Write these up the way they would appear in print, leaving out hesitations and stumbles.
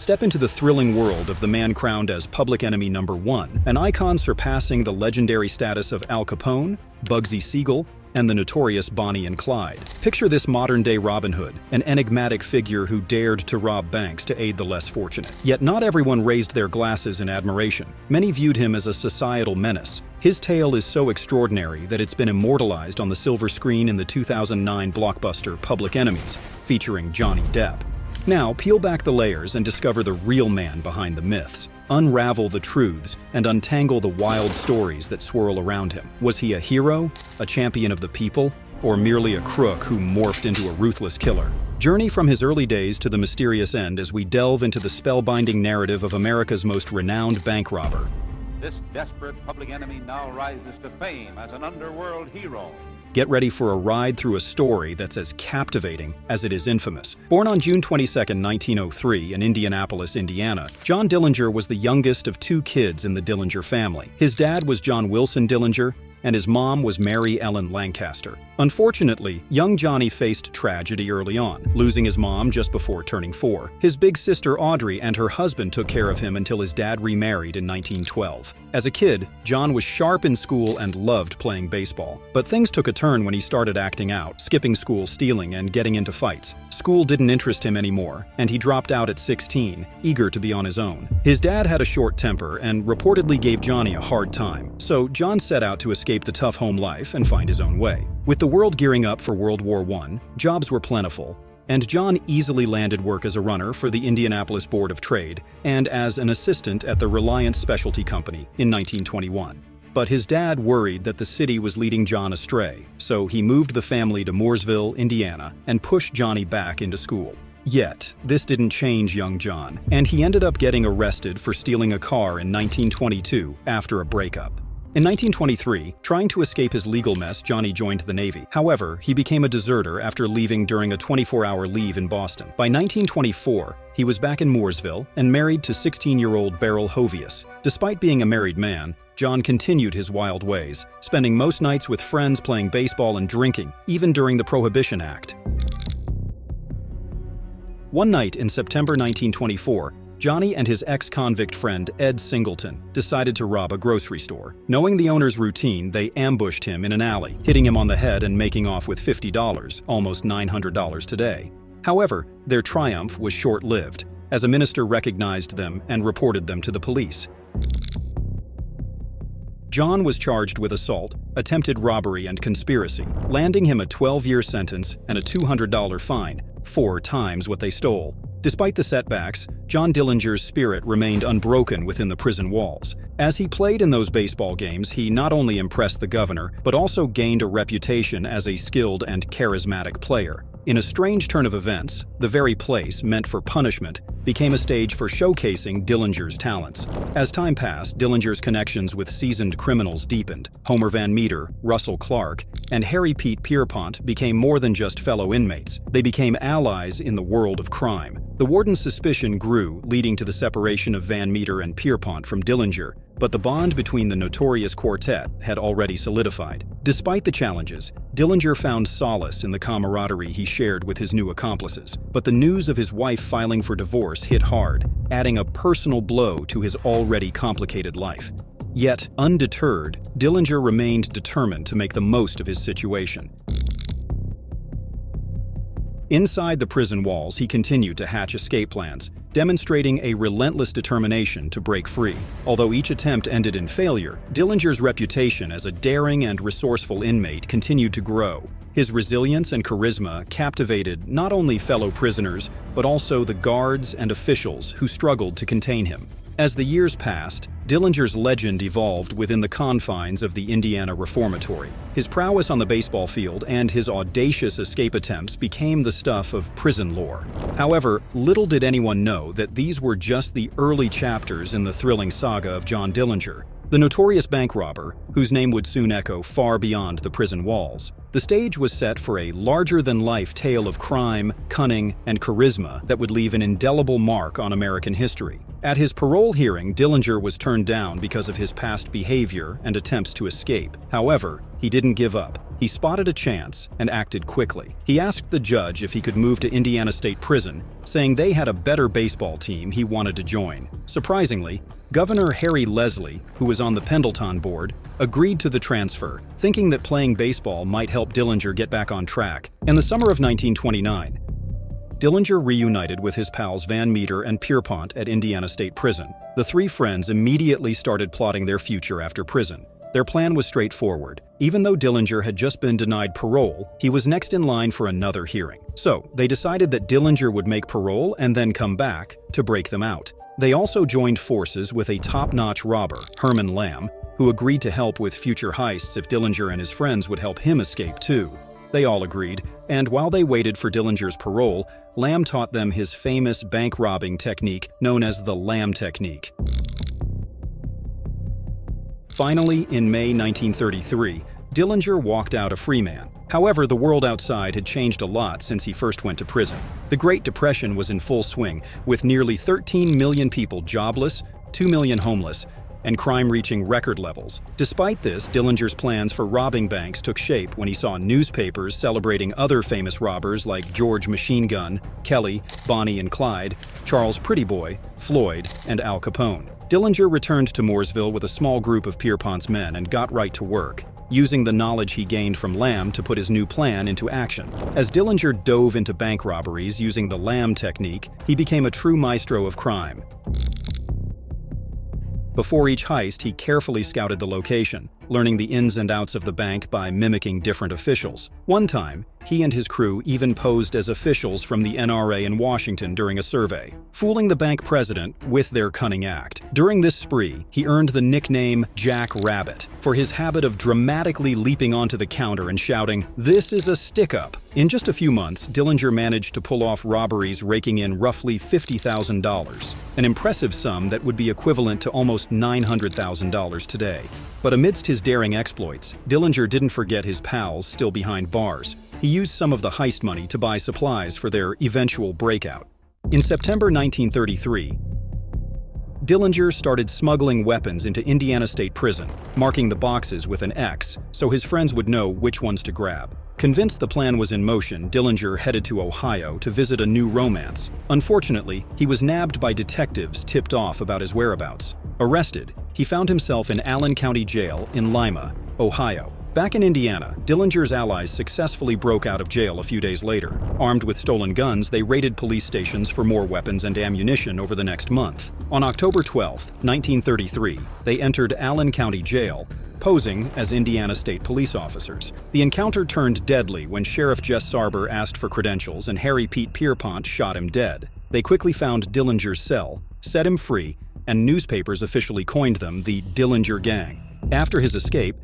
Step into the thrilling world of the man crowned as Public Enemy Number One, an icon surpassing the legendary status of Al Capone, Bugsy Siegel, and the notorious Bonnie and Clyde. Picture this modern-day Robin Hood, an enigmatic figure who dared to rob banks to aid the less fortunate. Yet not everyone raised their glasses in admiration. Many viewed him as a societal menace. His tale is so extraordinary that it's been immortalized on the silver screen in the 2009 blockbuster Public Enemies, featuring Johnny Depp. Now, peel back the layers and discover the real man behind the myths. Unravel the truths and untangle the wild stories that swirl around him. Was he a hero, a champion of the people, or merely a crook who morphed into a ruthless killer? Journey from his early days to the mysterious end as we delve into the spellbinding narrative of America's most renowned bank robber. This desperate public enemy now rises to fame as an underworld hero. Get ready for a ride through a story that's as captivating as it is infamous. Born on June 22, 1903 in Indianapolis, Indiana, John Dillinger was the youngest of two kids in the Dillinger family. His dad was John Wilson Dillinger, and his mom was Mary Ellen Lancaster. Unfortunately, young Johnny faced tragedy early on, losing his mom just before turning 4. His big sister Audrey and her husband took care of him until his dad remarried in 1912. As a kid, John was sharp in school and loved playing baseball. But things took a turn when he started acting out, skipping school, stealing, and getting into fights. School didn't interest him anymore, and he dropped out at 16, eager to be on his own. His dad had a short temper and reportedly gave Johnny a hard time, so John set out to escape the tough home life and find his own way. With the world gearing up for World War I, jobs were plentiful, and John easily landed work as a runner for the Indianapolis Board of Trade and as an assistant at the Reliance Specialty Company in 1921. But his dad worried that the city was leading John astray, so he moved the family to Mooresville, Indiana, and pushed Johnny back into school. Yet, this didn't change young John, and he ended up getting arrested for stealing a car in 1922 after a breakup. In 1923, trying to escape his legal mess, Johnny joined the Navy. However, he became a deserter after leaving during a 24-hour leave in Boston. By 1924, he was back in Mooresville and married to 16-year-old Beryl Hovius. Despite being a married man, John continued his wild ways, spending most nights with friends playing baseball and drinking, even during the Prohibition Act. One night in September 1924, Johnny and his ex-convict friend Ed Singleton decided to rob a grocery store. Knowing the owner's routine, they ambushed him in an alley, hitting him on the head and making off with $50, almost $900 today. However, their triumph was short-lived, as a minister recognized them and reported them to the police. John was charged with assault, attempted robbery, and conspiracy, landing him a 12-year sentence and a $200 fine, 4 times what they stole. Despite the setbacks, John Dillinger's spirit remained unbroken within the prison walls. As he played in those baseball games, he not only impressed the governor, but also gained a reputation as a skilled and charismatic player. In a strange turn of events, the very place meant for punishment became a stage for showcasing Dillinger's talents. As time passed, Dillinger's connections with seasoned criminals deepened. Homer Van Meter, Russell Clark, and Harry Pete Pierpont became more than just fellow inmates. They became allies in the world of crime. The warden's suspicion grew, leading to the separation of Van Meter and Pierpont from Dillinger, but the bond between the notorious quartet had already solidified. Despite the challenges, Dillinger found solace in the camaraderie he shared with his new accomplices. But the news of his wife filing for divorce hit hard, adding a personal blow to his already complicated life. Yet, undeterred, Dillinger remained determined to make the most of his situation. Inside the prison walls, he continued to hatch escape plans, demonstrating a relentless determination to break free. Although each attempt ended in failure, Dillinger's reputation as a daring and resourceful inmate continued to grow. His resilience and charisma captivated not only fellow prisoners, but also the guards and officials who struggled to contain him. As the years passed, Dillinger's legend evolved within the confines of the Indiana Reformatory. His prowess on the baseball field and his audacious escape attempts became the stuff of prison lore. However, little did anyone know that these were just the early chapters in the thrilling saga of John Dillinger, the notorious bank robber, whose name would soon echo far beyond the prison walls. The stage was set for a larger-than-life tale of crime, cunning, and charisma that would leave an indelible mark on American history. At his parole hearing, Dillinger was turned down because of his past behavior and attempts to escape. However, he didn't give up. He spotted a chance and acted quickly. He asked the judge if he could move to Indiana State Prison, saying they had a better baseball team he wanted to join. Surprisingly, Governor Harry Leslie, who was on the Pendleton board, agreed to the transfer, thinking that playing baseball might help Dillinger get back on track. In the summer of 1929, Dillinger reunited with his pals Van Meter and Pierpont at Indiana State Prison. The three friends immediately started plotting their future after prison. Their plan was straightforward. Even though Dillinger had just been denied parole, he was next in line for another hearing. So, they decided that Dillinger would make parole and then come back to break them out. They also joined forces with a top-notch robber, Herman Lamb, who agreed to help with future heists if Dillinger and his friends would help him escape too. They all agreed, and while they waited for Dillinger's parole, Lamb taught them his famous bank robbing technique known as the Lamb technique. Finally, in May 1933, Dillinger walked out a free man. However, the world outside had changed a lot since he first went to prison. The Great Depression was in full swing, with nearly 13 million people jobless, 2 million homeless, and crime reaching record levels. Despite this, Dillinger's plans for robbing banks took shape when he saw newspapers celebrating other famous robbers like George Machine Gun, Kelly, Bonnie and Clyde, Charles Pretty Boy, Floyd, and Al Capone. Dillinger returned to Mooresville with a small group of Pierpont's men and got right to work, using the knowledge he gained from Lamb to put his new plan into action. As Dillinger dove into bank robberies using the Lamb technique, he became a true maestro of crime. Before each heist, he carefully scouted the location, learning the ins and outs of the bank by mimicking different officials. One time, he and his crew even posed as officials from the NRA in Washington during a survey, fooling the bank president with their cunning act. During this spree, he earned the nickname Jack Rabbit for his habit of dramatically leaping onto the counter and shouting, "This is a stick-up." In just a few months, Dillinger managed to pull off robberies raking in roughly $50,000, an impressive sum that would be equivalent to almost $900,000 today. But amidst his daring exploits, Dillinger didn't forget his pals still behind bars. He used some of the heist money to buy supplies for their eventual breakout. In September 1933, Dillinger started smuggling weapons into Indiana State Prison, marking the boxes with an X so his friends would know which ones to grab. Convinced the plan was in motion, Dillinger headed to Ohio to visit a new romance. Unfortunately, he was nabbed by detectives tipped off about his whereabouts. Arrested, he found himself in Allen County Jail in Lima, Ohio. Back in Indiana, Dillinger's allies successfully broke out of jail a few days later. Armed with stolen guns, they raided police stations for more weapons and ammunition over the next month. On October 12, 1933, they entered Allen County Jail, posing as Indiana State police officers. The encounter turned deadly when Sheriff Jess Sarber asked for credentials and Harry Pete Pierpont shot him dead. They quickly found Dillinger's cell, set him free, and newspapers officially coined them the Dillinger Gang. After his escape,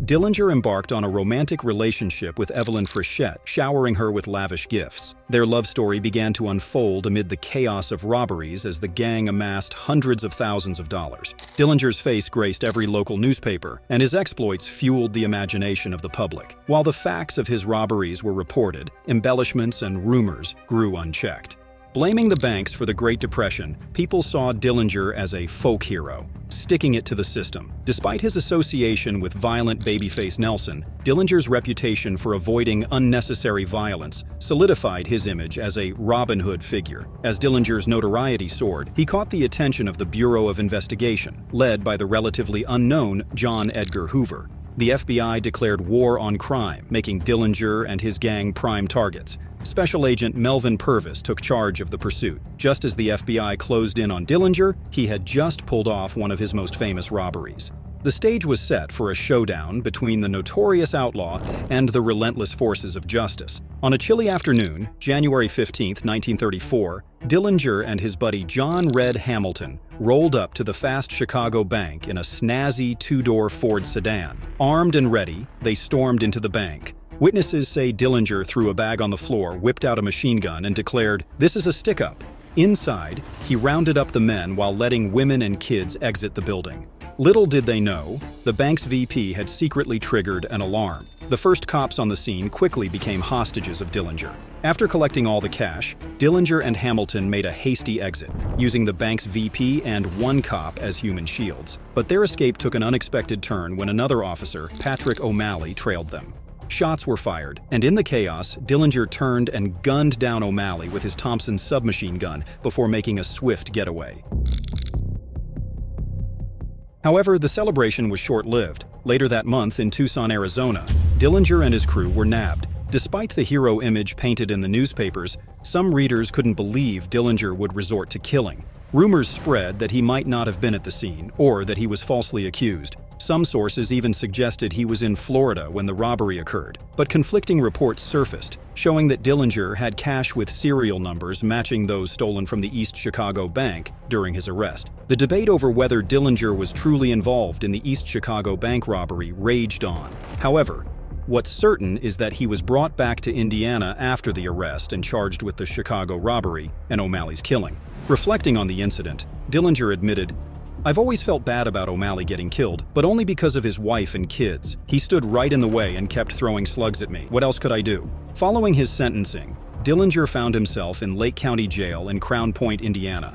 Dillinger embarked on a romantic relationship with Evelyn Frechette, showering her with lavish gifts. Their love story began to unfold amid the chaos of robberies as the gang amassed hundreds of thousands of dollars. Dillinger's face graced every local newspaper, and his exploits fueled the imagination of the public. While the facts of his robberies were reported, embellishments and rumors grew unchecked. Blaming the banks for the Great Depression, people saw Dillinger as a folk hero, sticking it to the system. Despite his association with violent babyface Nelson, Dillinger's reputation for avoiding unnecessary violence solidified his image as a Robin Hood figure. As Dillinger's notoriety soared, he caught the attention of the Bureau of Investigation, led by the relatively unknown John Edgar Hoover. The FBI declared war on crime, making Dillinger and his gang prime targets. Special Agent Melvin Purvis took charge of the pursuit. Just as the FBI closed in on Dillinger, he had just pulled off one of his most famous robberies. The stage was set for a showdown between the notorious outlaw and the relentless forces of justice. On a chilly afternoon, January 15, 1934, Dillinger and his buddy John Red Hamilton rolled up to the Fast Chicago Bank in a snazzy two-door Ford sedan. Armed and ready, they stormed into the bank. Witnesses say Dillinger threw a bag on the floor, whipped out a machine gun, and declared, "This is a stick-up." Inside, he rounded up the men while letting women and kids exit the building. Little did they know, the bank's VP had secretly triggered an alarm. The first cops on the scene quickly became hostages of Dillinger. After collecting all the cash, Dillinger and Hamilton made a hasty exit, using the bank's VP and one cop as human shields. But their escape took an unexpected turn when another officer, Patrick O'Malley, trailed them. Shots were fired, and in the chaos, Dillinger turned and gunned down O'Malley with his Thompson submachine gun before making a swift getaway. However, the celebration was short-lived. Later that month in Tucson, Arizona, Dillinger and his crew were nabbed. Despite the hero image painted in the newspapers, some readers couldn't believe Dillinger would resort to killing. Rumors spread that he might not have been at the scene, or that he was falsely accused. Some sources even suggested he was in Florida when the robbery occurred, but conflicting reports surfaced, showing that Dillinger had cash with serial numbers matching those stolen from the East Chicago Bank during his arrest. The debate over whether Dillinger was truly involved in the East Chicago Bank robbery raged on. However, what's certain is that he was brought back to Indiana after the arrest and charged with the Chicago robbery and O'Malley's killing. Reflecting on the incident, Dillinger admitted, "I've always felt bad about O'Malley getting killed, but only because of his wife and kids. He stood right in the way and kept throwing slugs at me. What else could I do?" Following his sentencing, Dillinger found himself in Lake County Jail in Crown Point, Indiana.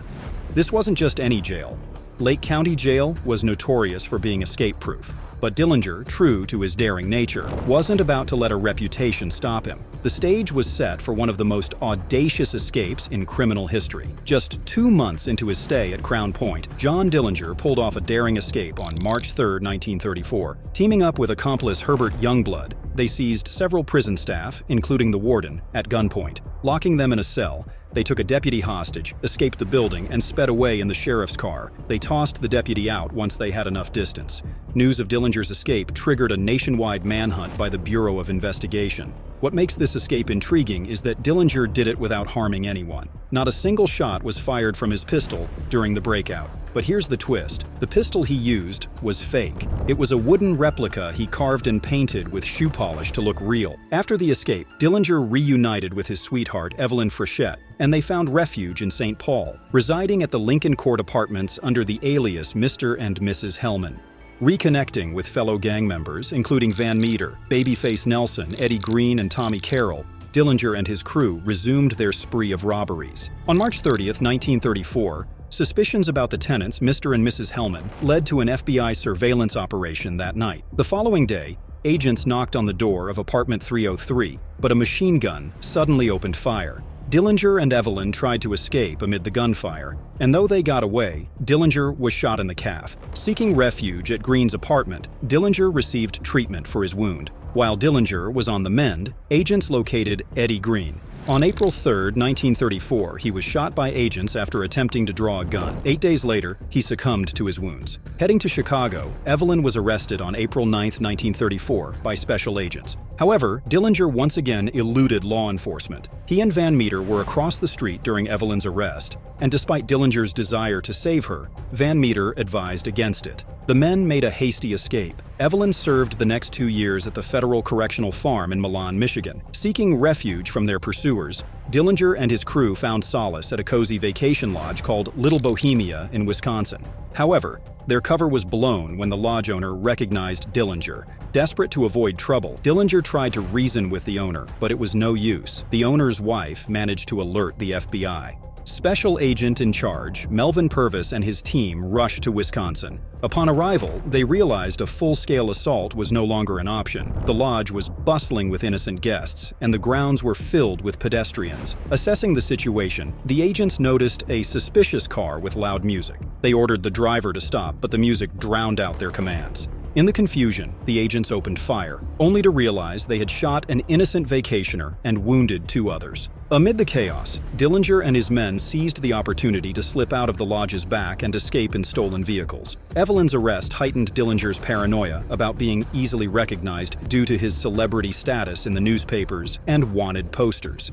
This wasn't just any jail. Lake County Jail was notorious for being escape-proof, but Dillinger, true to his daring nature, wasn't about to let a reputation stop him. The stage was set for one of the most audacious escapes in criminal history. Just 2 months into his stay at Crown Point, John Dillinger pulled off a daring escape on March 3, 1934. Teaming up with accomplice Herbert Youngblood, they seized several prison staff, including the warden, at gunpoint. Locking them in a cell, they took a deputy hostage, escaped the building, and sped away in the sheriff's car. They tossed the deputy out once they had enough distance. News of Dillinger's escape triggered a nationwide manhunt by the Bureau of Investigation. What makes this escape intriguing is that Dillinger did it without harming anyone. Not a single shot was fired from his pistol during the breakout. But here's the twist. The pistol he used was fake. It was a wooden replica he carved and painted with shoe polish to look real. After the escape, Dillinger reunited with his sweetheart, Evelyn Frechette, and they found refuge in St. Paul, residing at the Lincoln Court Apartments under the alias Mr. and Mrs. Hellman. Reconnecting with fellow gang members, including Van Meter, Babyface Nelson, Eddie Green, and Tommy Carroll, Dillinger and his crew resumed their spree of robberies. On March 30, 1934, suspicions about the tenants, Mr. and Mrs. Hellman, led to an FBI surveillance operation that night. The following day, agents knocked on the door of apartment 303, but a machine gun suddenly opened fire. Dillinger and Evelyn tried to escape amid the gunfire, and though they got away, Dillinger was shot in the calf. Seeking refuge at Green's apartment, Dillinger received treatment for his wound. While Dillinger was on the mend, agents located Eddie Green. On April 3, 1934, he was shot by agents after attempting to draw a gun. 8 days later, he succumbed to his wounds. Heading to Chicago, Evelyn was arrested on April 9, 1934, by special agents. However, Dillinger once again eluded law enforcement. He and Van Meter were across the street during Evelyn's arrest, and despite Dillinger's desire to save her, Van Meter advised against it. The men made a hasty escape. Evelyn served the next 2 years at the Federal Correctional Farm in Milan, Michigan. Seeking refuge from their pursuers, Dillinger and his crew found solace at a cozy vacation lodge called Little Bohemia in Wisconsin. However, their cover was blown when the lodge owner recognized Dillinger. Desperate to avoid trouble, Dillinger tried to reason with the owner, but it was no use. The owner's wife managed to alert the FBI. Special agent in charge, Melvin Purvis, and his team rushed to Wisconsin. Upon arrival, they realized a full-scale assault was no longer an option. The lodge was bustling with innocent guests, and the grounds were filled with pedestrians. Assessing the situation, the agents noticed a suspicious car with loud music. They ordered the driver to stop, but the music drowned out their commands. In the confusion, the agents opened fire, only to realize they had shot an innocent vacationer and wounded 2 others. Amid the chaos, Dillinger and his men seized the opportunity to slip out of the lodge's back and escape in stolen vehicles. Evelyn's arrest heightened Dillinger's paranoia about being easily recognized due to his celebrity status in the newspapers and wanted posters.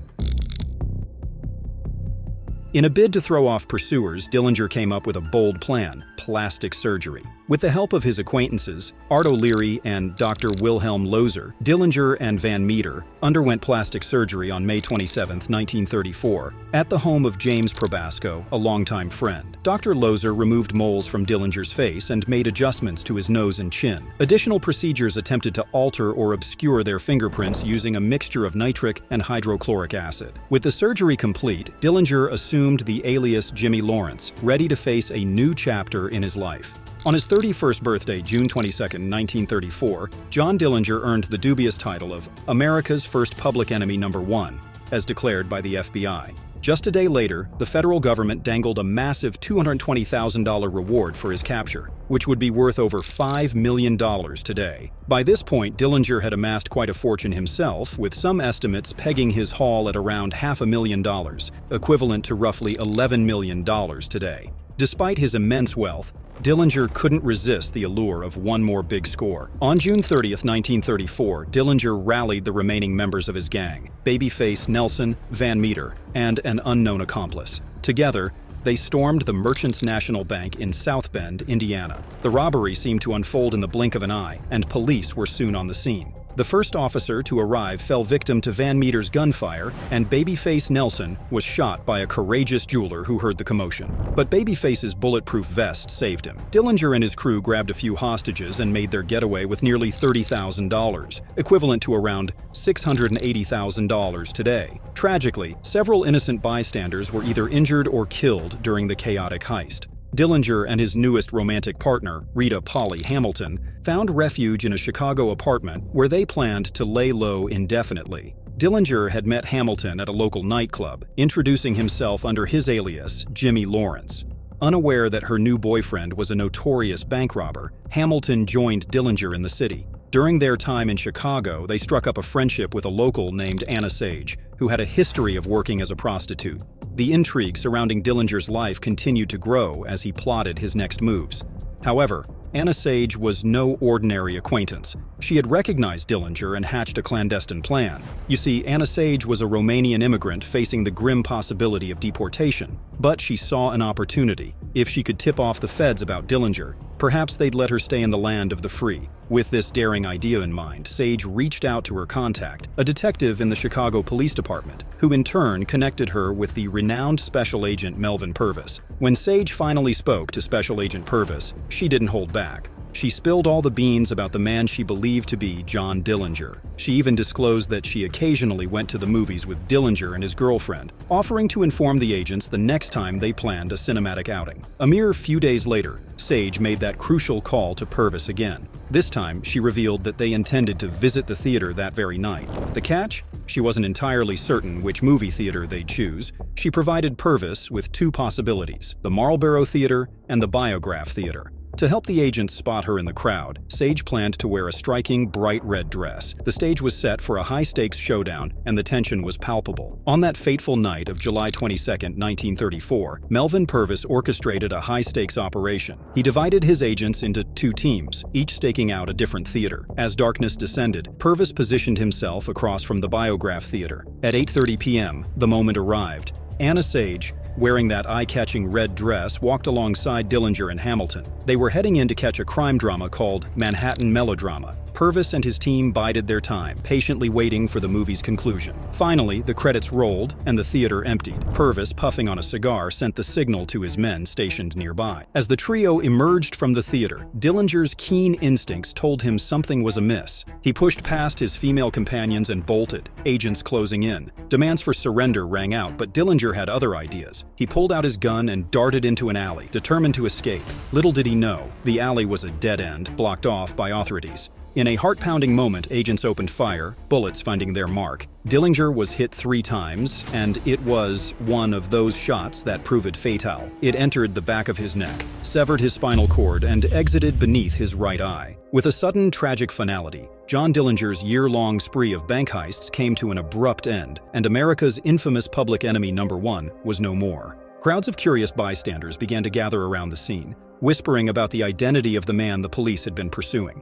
In a bid to throw off pursuers, Dillinger came up with a bold plan: plastic surgery. With the help of his acquaintances, Art O'Leary and Dr. Wilhelm Lozer, Dillinger and Van Meter underwent plastic surgery on May 27, 1934, at the home of James Probasco, a longtime friend. Dr. Lozer removed moles from Dillinger's face and made adjustments to his nose and chin. Additional procedures attempted to alter or obscure their fingerprints using a mixture of nitric and hydrochloric acid. With the surgery complete, Dillinger assumed the alias Jimmy Lawrence, ready to face a new chapter in his life. On his 31st birthday, June 22, 1934, John Dillinger earned the dubious title of America's First Public Enemy #1, as declared by the FBI. Just a day later, the federal government dangled a massive $220,000 reward for his capture, which would be worth over $5 million today. By this point, Dillinger had amassed quite a fortune himself, with some estimates pegging his haul at around $500,000, equivalent to roughly $11 million today. Despite his immense wealth, Dillinger couldn't resist the allure of one more big score. On June 30, 1934, Dillinger rallied the remaining members of his gang, Babyface Nelson, Van Meter, and an unknown accomplice. Together, they stormed the Merchants National Bank in South Bend, Indiana. The robbery seemed to unfold in the blink of an eye, and police were soon on the scene. The first officer to arrive fell victim to Van Meter's gunfire, and Babyface Nelson was shot by a courageous jeweler who heard the commotion. But Babyface's bulletproof vest saved him. Dillinger and his crew grabbed a few hostages and made their getaway with nearly $30,000, equivalent to around $680,000 today. Tragically, several innocent bystanders were either injured or killed during the chaotic heist. Dillinger and his newest romantic partner, Rita Polly Hamilton, found refuge in a Chicago apartment where they planned to lay low indefinitely. Dillinger had met Hamilton at a local nightclub, introducing himself under his alias, Jimmy Lawrence. Unaware that her new boyfriend was a notorious bank robber, Hamilton joined Dillinger in the city. During their time in Chicago, they struck up a friendship with a local named Anna Sage, who had a history of working as a prostitute. The intrigue surrounding Dillinger's life continued to grow as he plotted his next moves. However, Anna Sage was no ordinary acquaintance. She had recognized Dillinger and hatched a clandestine plan. You see, Anna Sage was a Romanian immigrant facing the grim possibility of deportation, but she saw an opportunity. If she could tip off the feds about Dillinger, perhaps they'd let her stay in the land of the free. With this daring idea in mind, Sage reached out to her contact, a detective in the Chicago Police Department, who in turn connected her with the renowned Special Agent Melvin Purvis. When Sage finally spoke to Special Agent Purvis, she didn't hold back. She spilled all the beans about the man she believed to be John Dillinger. She even disclosed that she occasionally went to the movies with Dillinger and his girlfriend, offering to inform the agents the next time they planned a cinematic outing. A mere few days later, Sage made that crucial call to Purvis again. This time, she revealed that they intended to visit the theater that very night. The catch? She wasn't entirely certain which movie theater they'd choose. She provided Purvis with two possibilities: the Marlboro Theater and the Biograph Theater. To help the agents spot her in the crowd, Sage planned to wear a striking, bright red dress. The stage was set for a high-stakes showdown, and the tension was palpable. On that fateful night of July 22, 1934, Melvin Purvis orchestrated a high-stakes operation. He divided his agents into two teams, each staking out a different theater. As darkness descended, Purvis positioned himself across from the Biograph Theater. At 8:30 p.m., the moment arrived. Anna Sage, wearing that eye-catching red dress, walked alongside Dillinger and Hamilton. They were heading in to catch a crime drama called Manhattan Melodrama. Purvis and his team bided their time, patiently waiting for the movie's conclusion. Finally, the credits rolled and the theater emptied. Purvis, puffing on a cigar, sent the signal to his men stationed nearby. As the trio emerged from the theater, Dillinger's keen instincts told him something was amiss. He pushed past his female companions and bolted, agents closing in. Demands for surrender rang out, but Dillinger had other ideas. He pulled out his gun and darted into an alley, determined to escape. Little did he know, the alley was a dead end, blocked off by authorities. In a heart-pounding moment, agents opened fire, bullets finding their mark. Dillinger was hit 3 times, and it was one of those shots that proved fatal. It entered the back of his neck, severed his spinal cord, and exited beneath his right eye. With a sudden, tragic finality, John Dillinger's year-long spree of bank heists came to an abrupt end, and America's infamous public enemy #1 was no more. Crowds of curious bystanders began to gather around the scene, whispering about the identity of the man the police had been pursuing.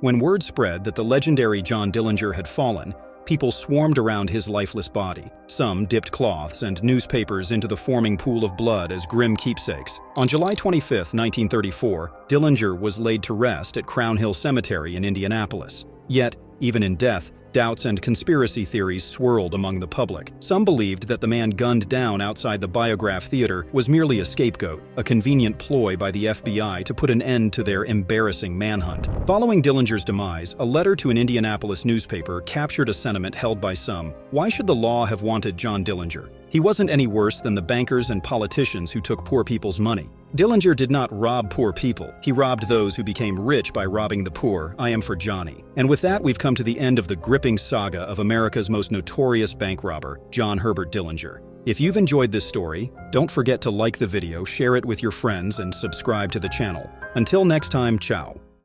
When word spread that the legendary John Dillinger had fallen, people swarmed around his lifeless body. Some dipped cloths and newspapers into the forming pool of blood as grim keepsakes. On July 25, 1934, Dillinger was laid to rest at Crown Hill Cemetery in Indianapolis. Yet, even in death, doubts and conspiracy theories swirled among the public. Some believed that the man gunned down outside the Biograph Theater was merely a scapegoat, a convenient ploy by the FBI to put an end to their embarrassing manhunt. Following Dillinger's demise, a letter to an Indianapolis newspaper captured a sentiment held by some. Why should the law have wanted John Dillinger? He wasn't any worse than the bankers and politicians who took poor people's money. Dillinger did not rob poor people. He robbed those who became rich by robbing the poor. I am for Johnny. And with that, we've come to the end of the gripping saga of America's most notorious bank robber, John Herbert Dillinger. If you've enjoyed this story, don't forget to like the video, share it with your friends, and subscribe to the channel. Until next time, ciao.